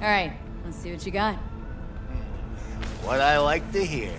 All right, let's see what you got. What I like to hear.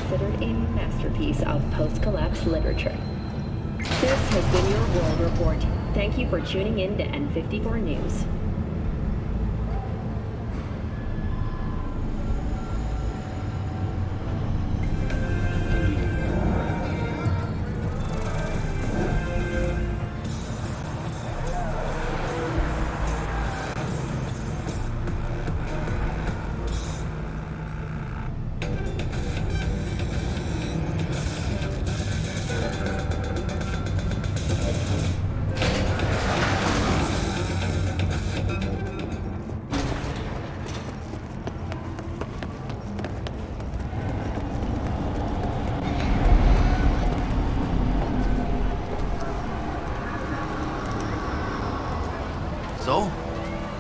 Considered a masterpiece of post-collapse literature. This has been your World Report. Thank you for tuning in to N54 News.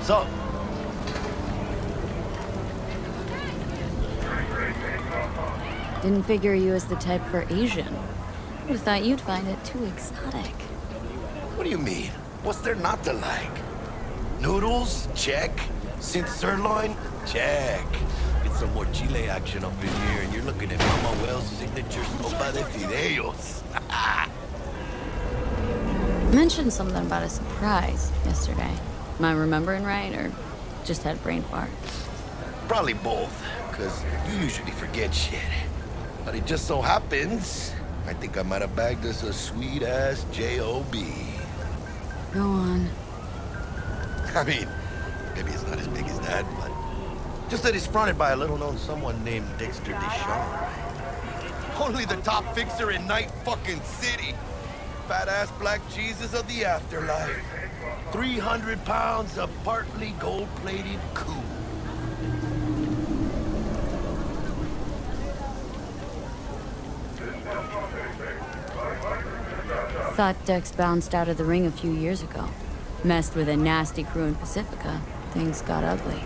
So? Didn't figure you as the type for Asian. Would've thought you'd find it too exotic. What do you mean? What's there not to like? Noodles? Check. Since sirloin? Check. Get some more chile action up in here, and you're looking at Mama Wells' signature sopa de fideos. Mentioned something about a surprise yesterday. Am I remembering right, or just had a brain fart? Probably both, because you usually forget shit. But it just so happens, I think I might have bagged us a sweet-ass J.O.B. Go on. I mean, maybe it's not as big as that, but just that it's fronted by a little-known someone named Dexter Deshawn. Only the top fixer in Night fucking City. Fat-ass black Jesus of the afterlife. 300 pounds of partly gold-plated coup. Thought Dex bounced out of the ring a few years ago. Messed with a nasty crew in Pacifica. Things got ugly.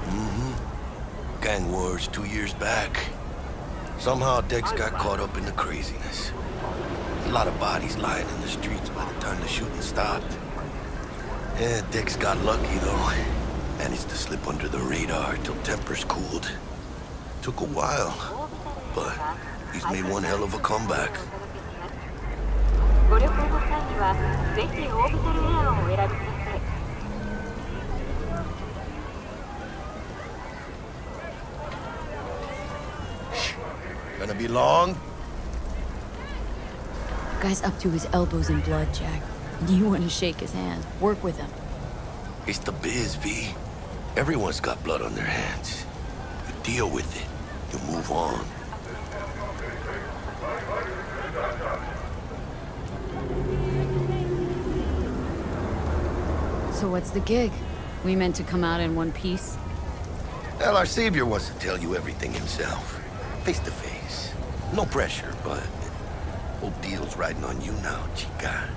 Mm-hmm. Gang wars 2 years back. Somehow Dex got caught up in the craziness. A lot of bodies lying in the streets by the time the shooting stopped. Yeah, Dex got lucky, though. Managed to slip under the radar till tempers cooled. Took a while, but he's made one hell of a comeback. Gonna be long? Guy's up to his elbows in blood, Jack. You want to shake his hand. Work with him. It's the biz, V. Everyone's got blood on their hands. You deal with it. You move on. So what's the gig? We meant to come out in one piece? Well, our savior wants to tell you everything himself. Face to face. No pressure, but whole deal's riding on you now, chica.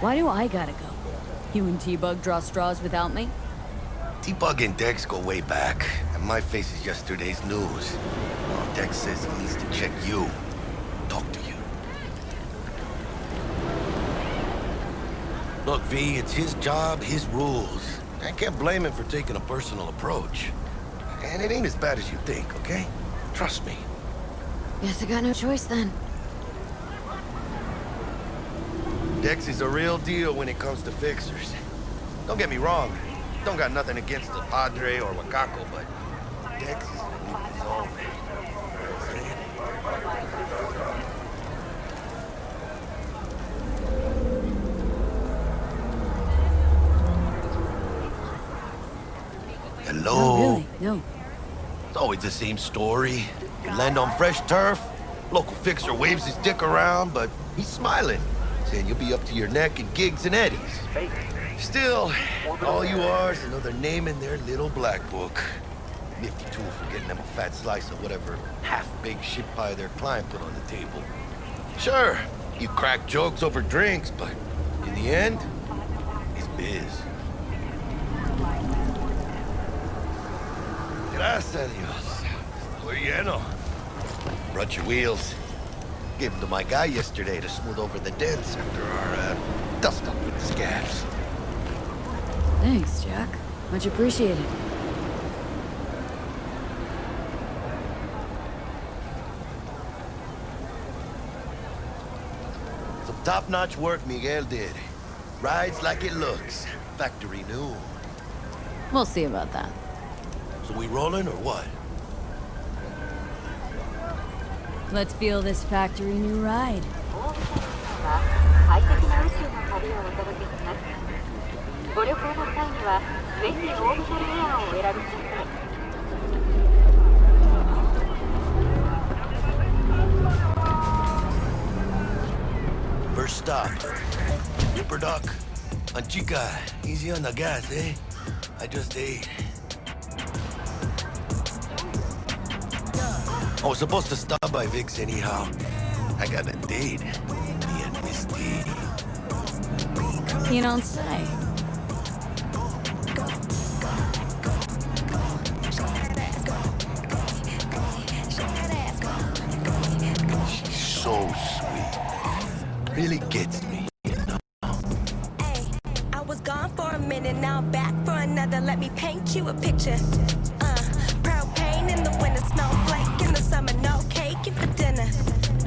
Why do I gotta go? You and T-Bug draw straws without me? T-Bug and Dex go way back, and my face is yesterday's news. Well, Dex says he needs to check you. Talk to you. Look, V, it's his job, his rules. I can't blame him for taking a personal approach. And it ain't as bad as you think, okay? Trust me. Guess I got no choice then. Dex is a real deal when it comes to fixers. Don't get me wrong. Don't got nothing against the Padre or Wakako, but Dex is in his own. hello. No, really, no. It's always the same story. You land on fresh turf, local fixer waves his dick around, but he's smiling, saying you'll be up to your neck in gigs and eddies. Still, all you are is another name in their little black book. Nifty tool for getting them a fat slice of whatever half-baked shit pie their client put on the table. Sure, you crack jokes over drinks, but in the end, it's biz. Gracias a Dios. Estoy lleno. Brought your wheels. Gave them to my guy yesterday to smooth over the dents after our dust-up with the scabs. Thanks, Jack. Much appreciated. Some top-notch work Miguel did. Rides like it looks. Factory new. We'll see about that. So we rolling or what? Let's feel this factory new ride. First stop. RIPPERDOC. Chica, easy on the gas, eh? I just ate. I was supposed to stop by Vic's anyhow. I got a date. Me and Misty. You don't say. She's so sweet. Really gets me. I was gone for a minute, now I'm back for another. Let me paint you a picture. Propane in the winter, snowflake in the summer, no cake for dinner.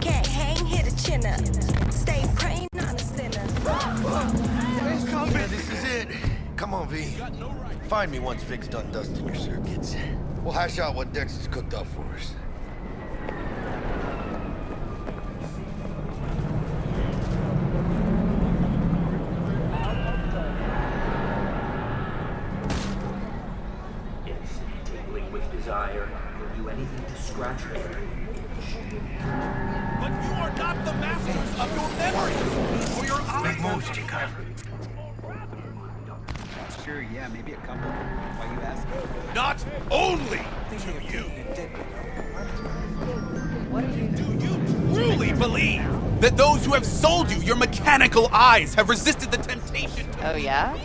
Can't hang, hit a chin up. Stay praying on a sinner. Yeah, this is it. Come on, V. Find me once Vic's done dusting your circuits. We'll hash out what Dex has cooked up for us. Desire, will do anything to scratch her. But you are not the masters of your memory or your eyes. Make moves, Chica. Sure, yeah, maybe a couple. Why you ask? Not only to you. Do you truly believe that those who have sold you your mechanical eyes have resisted the temptation to... Oh, yeah?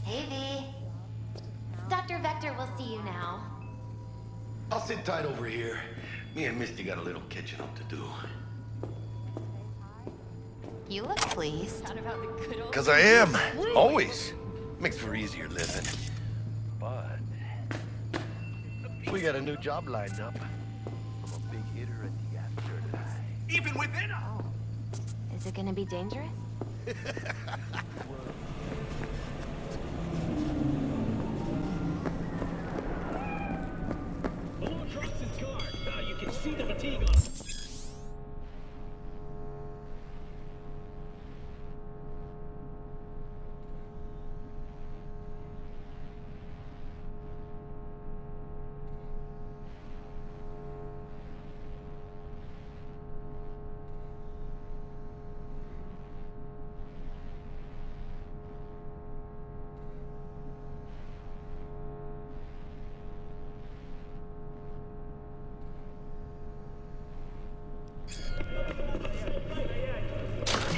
Hey, V. Dr. Vector will see you now. I'll sit tight over here. Me and Misty got a little catching up to do. You look pleased. 'Cause I am. Always. Makes for easier living. But we got a new job lined up. I'm a big hitter at the afterlife. Even within us. Is it gonna be dangerous? You can see the fatigue on.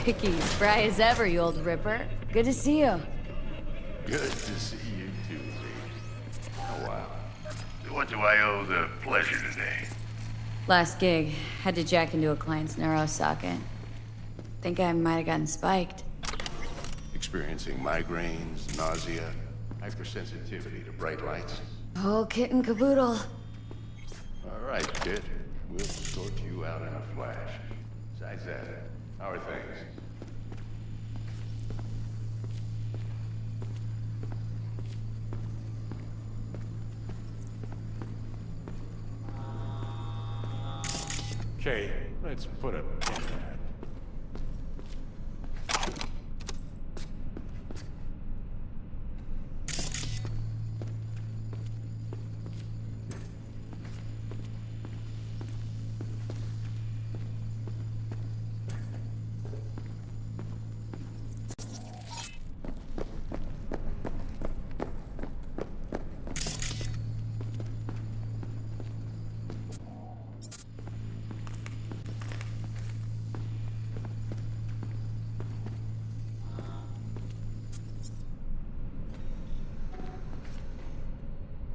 Vicky, spry as ever, you old ripper. Good to see you. Good to see you too, V. Oh, wow. What do I owe the pleasure today? Last gig, had to jack into a client's neuro socket. Think I might have gotten spiked. Experiencing migraines, nausea, hypersensitivity to bright lights. Whole kit and caboodle. All right, kid. We'll sort you out in a flash. Besides that, how are things? Okay, Let's put a pin in that.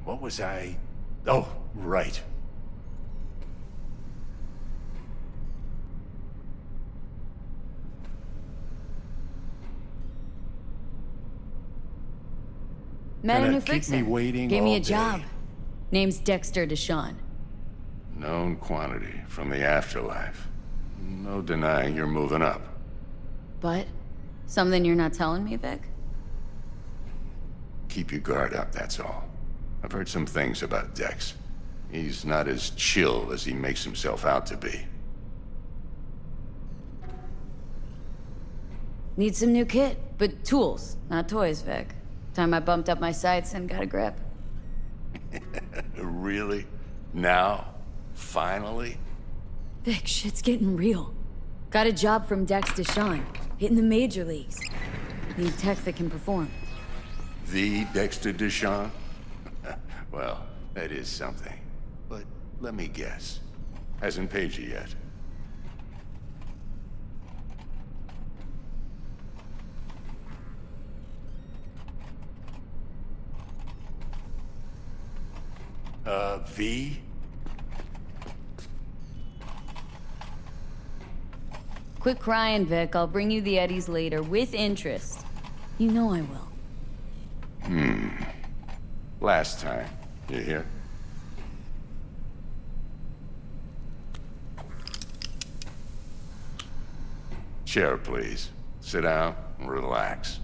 What was I... Oh, right. Met a Gonna new keep fixer. me waiting Gave me all a job. day. Name's Dexter Deshawn. Known quantity from the afterlife. No denying you're moving up. But something you're not telling me, Vic? Keep your guard up, that's all. I've heard some things about Dex. He's not as chill as he makes himself out to be. Need some new kit, but tools, not toys, Vic. Time I bumped up my sights and got a grip. Really? Now? Finally? Vic, shit's getting real. Got a job from Dex Deshawn, hitting the major leagues. Need tech that can perform. The Dexter Deshawn? Well, that is something. But let me guess. Hasn't paid you yet. V? Quit crying, Vic. I'll bring you the Eddies later, with interest. You know I will. Last time. You hear? Chair, please. Sit down and relax.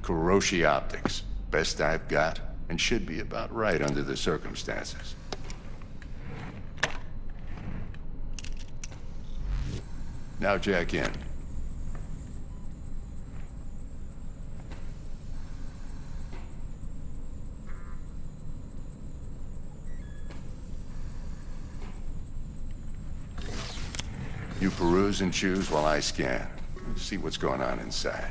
Kuroshi Optics. Best I've got, and should be about right under the circumstances. Now jack in. You peruse and choose while I scan. See what's going on inside.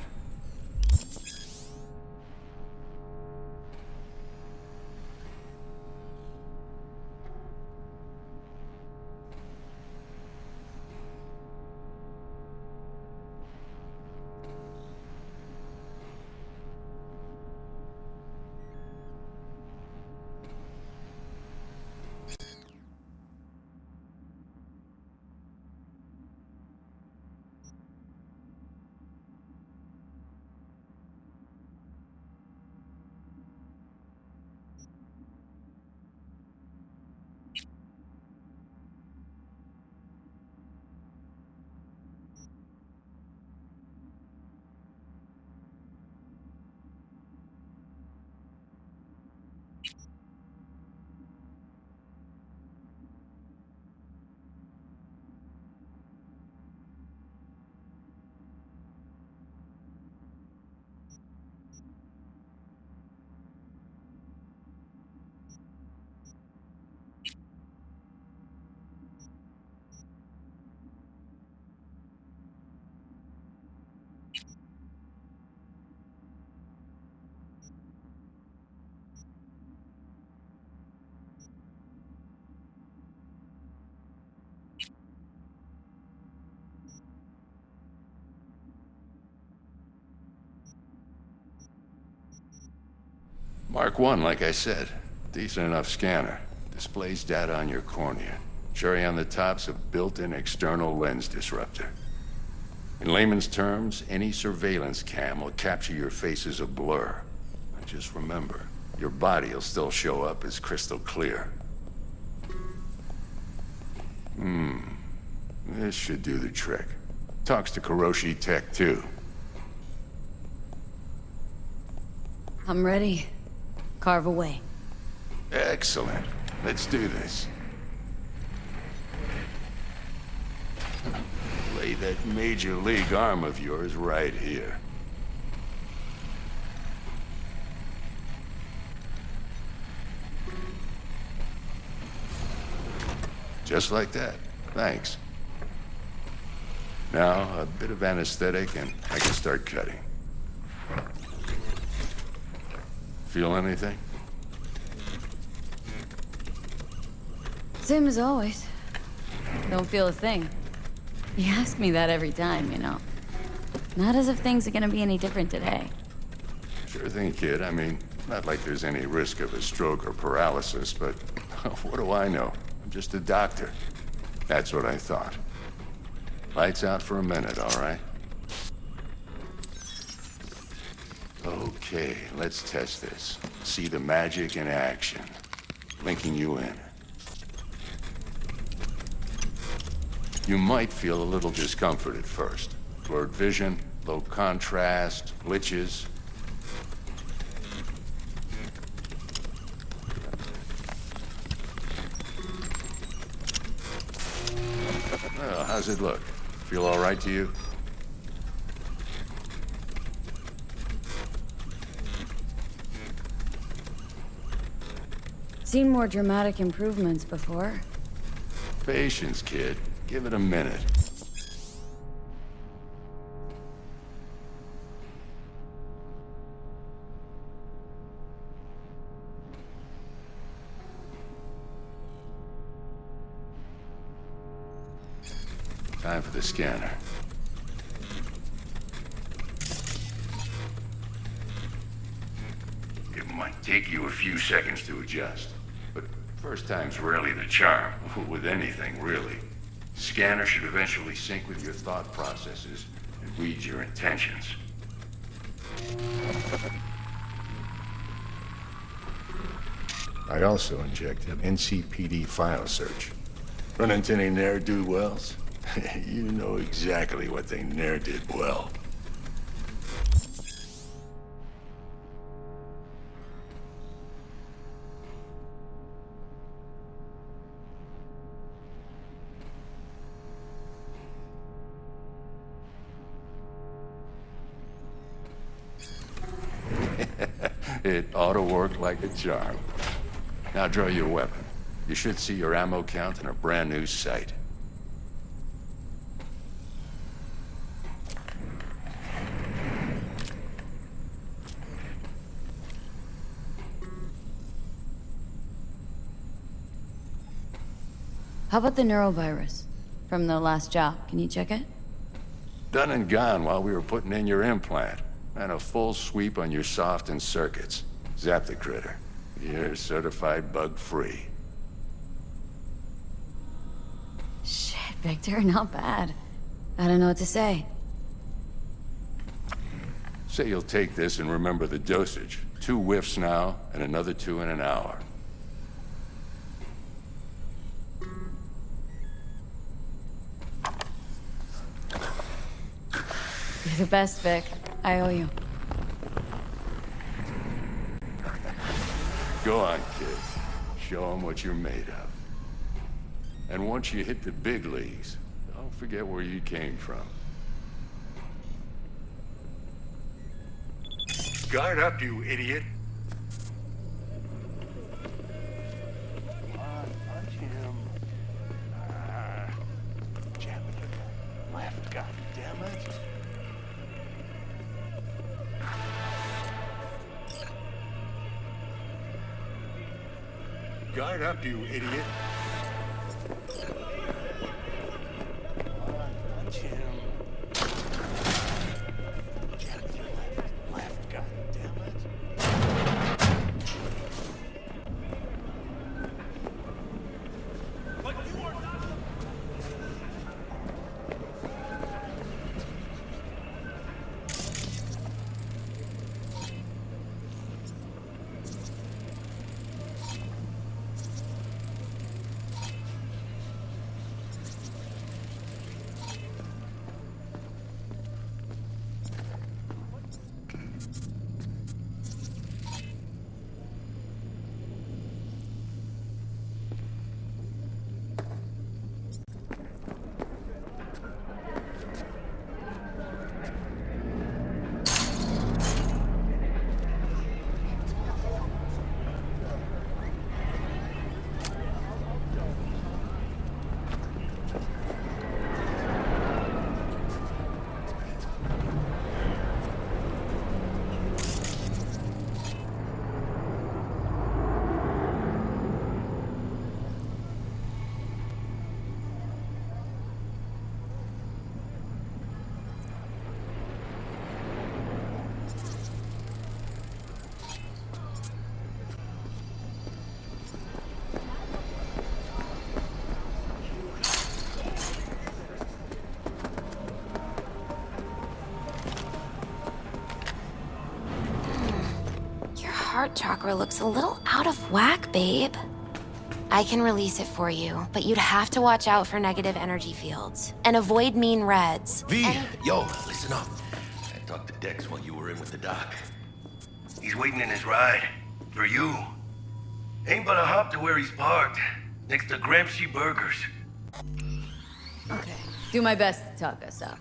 Mark 1, like I said. Decent enough scanner. Displays data on your cornea. Cherry on the top's a built-in external lens disruptor. In layman's terms, any surveillance cam will capture your face as a blur. And just remember, your body will still show up as crystal clear. This should do the trick. Talks to Kuroshi Tech, too. I'm ready. Carve away. Excellent. Let's do this. Lay that major league arm of yours right here. Just like that. Thanks. Now, a bit of anesthetic and I can start cutting. Feel anything? Same as always. Don't feel a thing. You ask me that every time, you know. Not as if things are gonna be any different today. Sure thing, kid. I mean, not like there's any risk of a stroke or paralysis, but what do I know? I'm just a doctor. That's what I thought. Lights out for a minute, all right? Okay, let's test this. See the magic in action. Linking you in. You might feel a little discomfort at first. Blurred vision, low contrast, glitches. Well, how's it look? Feel all right to you? Seen more dramatic improvements before. Patience, kid. Give it a minute. Time for the scanner. It might take you a few seconds to adjust, but first time's rarely the charm, with anything, really. Scanner should eventually sync with your thought processes and read your intentions. I also injected NCPD file search. Run into any ne'er-do-wells? You know exactly what they ne'er did well. It ought to work like a charm. Now draw your weapon. You should see your ammo count in a brand new sight. How about the neurovirus? From the last job, can you check it? Done and gone while we were putting in your implant. And a full sweep on your soft and circuits. Zap the critter. You're certified bug-free. Shit, Victor, not bad. I don't know what to say. Say you'll take this and remember the dosage. 2 whiffs now, and another 2 in an hour. You're the best, Vic. I owe you. Go on, kid. Show them what you're made of. And once you hit the big leagues, don't forget where you came from. Guard up, you idiot. Come on, punch him. Jab it to the left, goddammit. Guard up, you idiot. Come on, punch him. Jab it to the left, goddammit. But you are not. heart chakra looks a little out of whack, babe. I can release it for you, but you'd have to watch out for negative energy fields and avoid mean reds. V, yo, listen up. I talked to Dex while you were in with the doc. He's waiting in his ride. For you. Ain't but a hop to where he's parked. Next to Gramsci Burgers. Okay. Do my best to talk us up.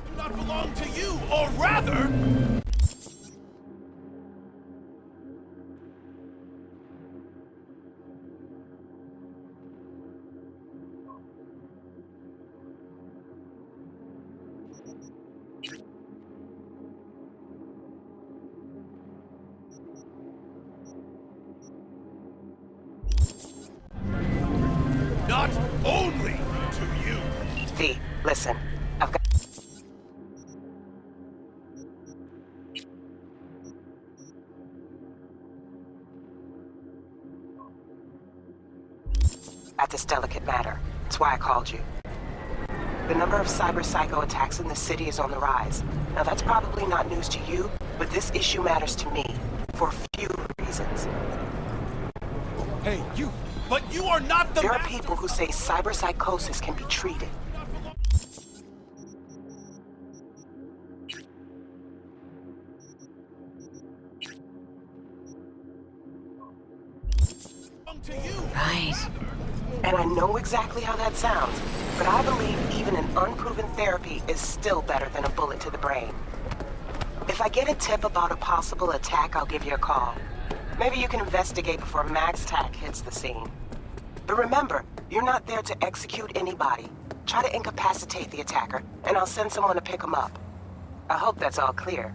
Do not belong to you, or rather... Not only to you. V, listen. I've got... At this delicate matter. That's why I called you. The number of cyber psycho attacks in the city is on the rise. Now that's probably not news to you, but this issue matters to me. For a few reasons. Hey, you... But you are not the There are master. people who say cyberpsychosis can be treated. To you. Right. And I know exactly how that sounds, but I believe even an unproven therapy is still better than a bullet to the brain. If I get a tip about a possible attack, I'll give you a call. Maybe you can investigate before Max Tack hits the scene. But remember, you're not there to execute anybody. Try to incapacitate the attacker, and I'll send someone to pick him up. I hope that's all clear.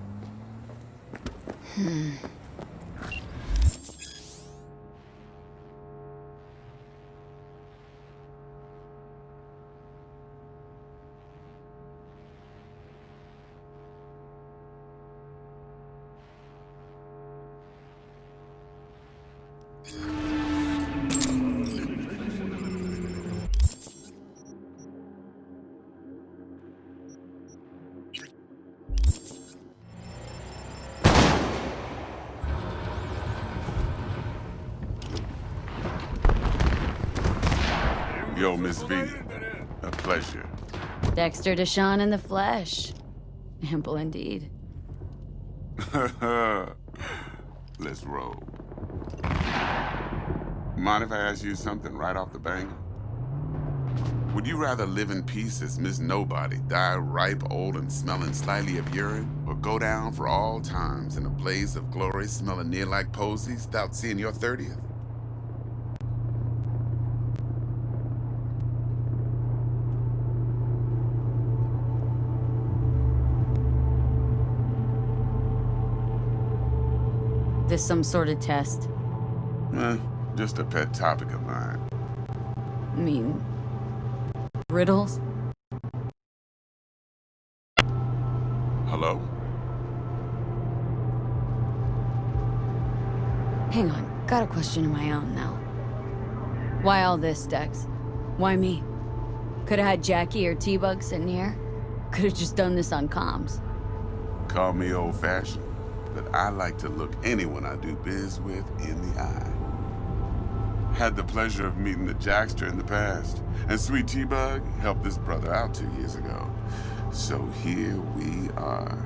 Yo, Miss V. A pleasure. Dexter Deshawn in the flesh. Ample indeed. Let's roll. Mind if I ask you something right off the bang? Would you rather live in peace as Miss Nobody, die ripe, old, and smelling slightly of urine, or go down for all times in a blaze of glory smelling near like posies without seeing your 30th? This some sort of test? Just a pet topic of mine. I mean, riddles? Hello? Hang on, got a question of my own now. Why all this, Dex? Why me? Could've had Jackie or T-Bug sitting here. Could've just done this on comms. Call me old-fashioned, but I like to look anyone I do biz with in the eye. Had the pleasure of meeting the Jackster in the past, and Sweet T-Bug helped this brother out 2 years ago. So here we are.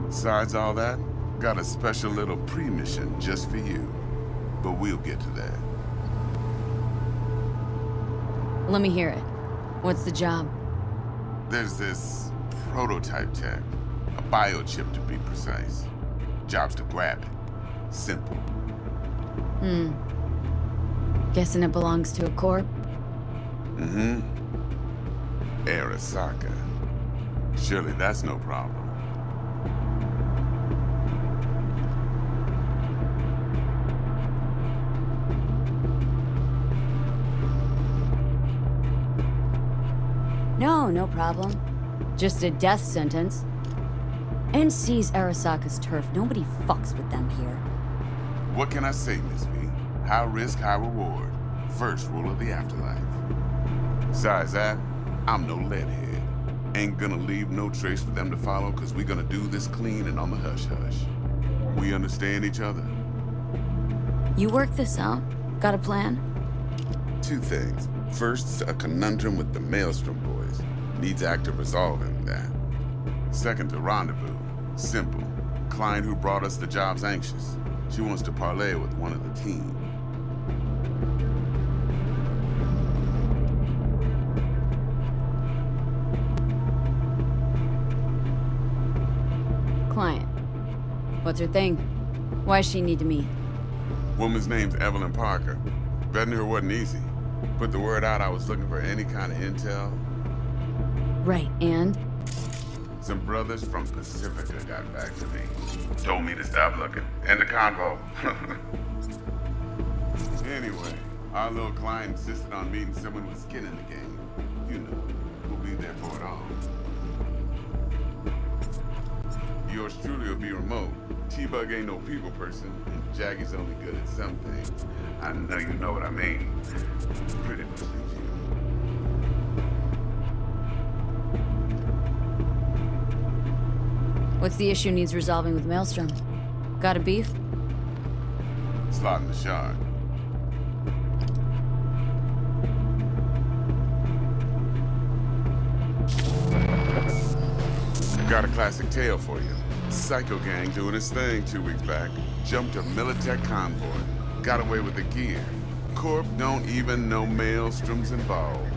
Besides all that, got a special little pre-mission just for you. But we'll get to that. Let me hear it. What's the job? There's this prototype tech, a biochip to be precise. Job's to grab it. Simple. Guessing it belongs to a corp? Mm-hmm. Arasaka. Surely that's no problem. No problem. Just a death sentence. NC's Arasaka's turf. Nobody fucks with them here. What can I say, Miss V? High risk, high reward. First rule of the afterlife. Besides that, I'm no leadhead. Ain't gonna leave no trace for them to follow, cause we gonna do this clean and on the hush-hush. We understand each other? You work this out? Got a plan? Two things. First, a conundrum with the Maelstrom boys. Needs active resolving that. Second, a rendezvous. Simple. Client who brought us the job's anxious. She wants to parlay with one of the team. Client. What's her thing? Why does she need to meet? Woman's name's Evelyn Parker. Betting her wasn't easy. Put the word out I was looking for any kind of intel. Right, and? Some brothers from Pacifica got back to me. Told me to stop looking. End the convo. Anyway, our little client insisted on meeting someone with skin in the game. You know, who'll be there for it all. Yours truly will be remote. T-Bug ain't no people person, and Jackie's only good at some things. I know you know what I mean. Pretty much you. What's the issue needs resolving with Maelstrom? Got a beef? Slotting the shard. Got a classic tale for you. Psycho gang doing its thing 2 weeks back. Jumped a Militech convoy. Got away with the gear. Corp don't even know Maelstrom's involved.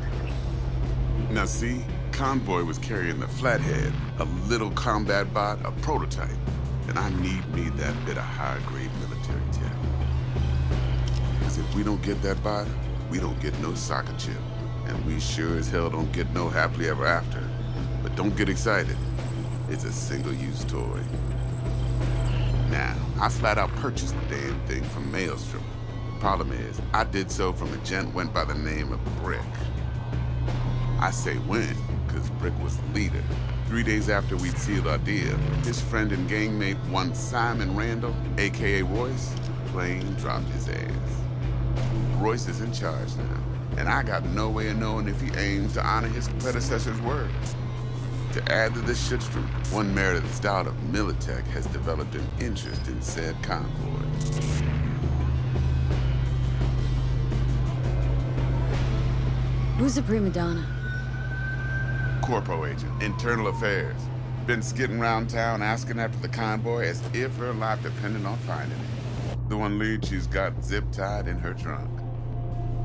Now see, convoy was carrying the Flathead, a little combat bot, a prototype. And I need that bit of high-grade military tech. Because if we don't get that bot, we don't get no soccer chip. And we sure as hell don't get no happily ever after. But don't get excited. It's a single-use toy. Now, I flat out purchased the damn thing from Maelstrom. Problem is, I did so from a gent went by the name of Brick. I say when, because Brick was the leader. 3 days after we'd sealed our deal, his friend and gangmate, one Simon Randall, aka Royce, plain dropped his ass. Royce is in charge now, and I got no way of knowing if he aims to honor his predecessor's word. To add to this shitstorm, one Meredith Stout of Militech has developed an interest in said convoy. Who's the prima donna? Corpo agent, internal affairs. Been skidding around town asking after the convoy as if her life depended on finding it. The one lead she's got zip-tied in her trunk.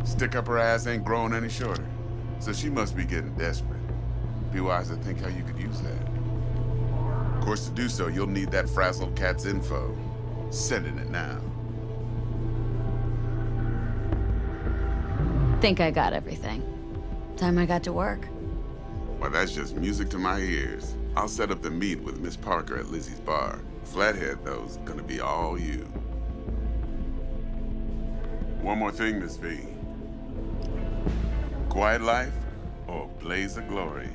Stick up her ass ain't growing any shorter, so she must be getting desperate. Be wise to think how you could use that. Of course, to do so, you'll need that frazzled cat's info. Sending it now. Think I got everything. Time I got to work. Well, that's just music to my ears. I'll set up the meet with Miss Parker at Lizzie's bar. Flathead, though, is gonna be all you. One more thing, Miss V. Quiet life or blaze of glory?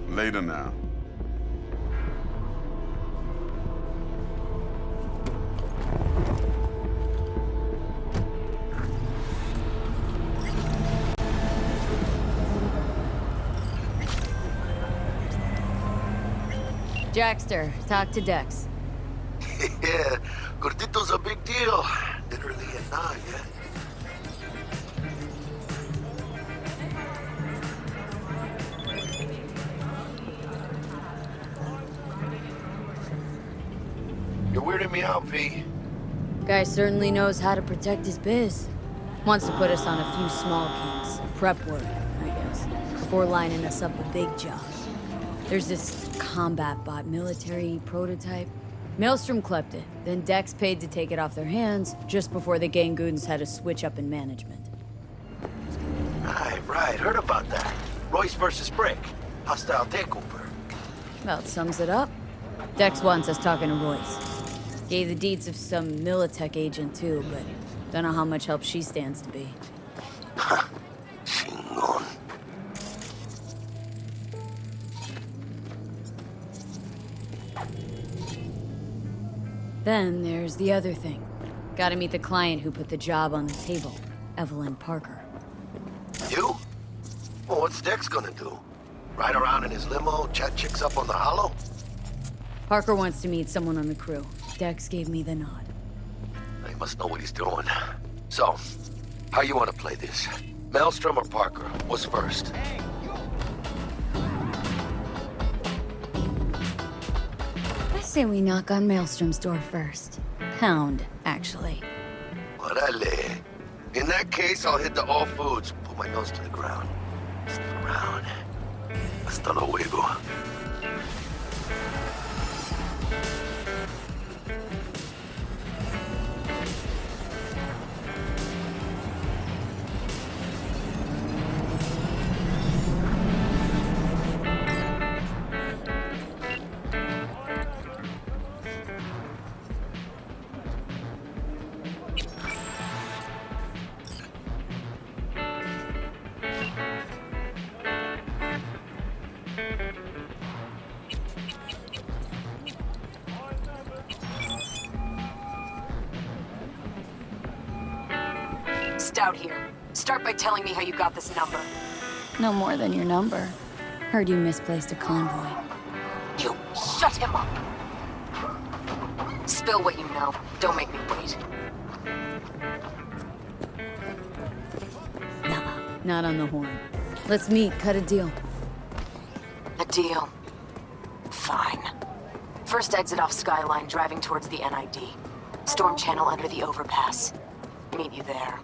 Later now. Jackster, talk to Dex. Yeah, Gordito's a big deal. Literally at 9, yeah? You're weirding me out, V. Guy certainly knows how to protect his biz. Wants to put us on a few small kinks. Prep work, I guess. Before lining us up a big job. There's this combat bot military prototype. Maelstrom clept it, then Dex paid to take it off their hands just before the Gangoons had a switch up in management. Right. Heard about that. Royce versus Brick. Hostile takeover. About sums it up. Dex wants us talking to Royce. Gave the deeds of some Militech agent too, but don't know how much help she stands to be. Ha. Chingon. Then there's the other thing. Gotta meet the client who put the job on the table, Evelyn Parker. You? Well, what's Dex gonna do? Ride around in his limo, chat chicks up on the hollow? Parker wants to meet someone on the crew. Dex gave me the nod. He must know what he's doing. So, how you want to play this? Maelstrom or Parker? What's first? I say we knock on Maelstrom's door first. Pound, actually. Orale. In that case, I'll hit the all foods, put my nose to the ground. Sniff around. Hasta luego. Stout here. Start by telling me how you got this number. No more than your number. Heard you misplaced a convoy. You shut him up! Spill what you know. Don't make me wait. Nah, not on the horn. Let's meet, cut a deal. A deal. Fine. First exit off Skyline, driving towards the NID. Storm channel under the overpass. Meet you there.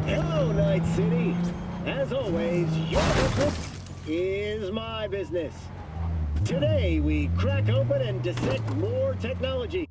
Hello, Night City. As always, your business is my business. Today, we crack open and dissect more technology.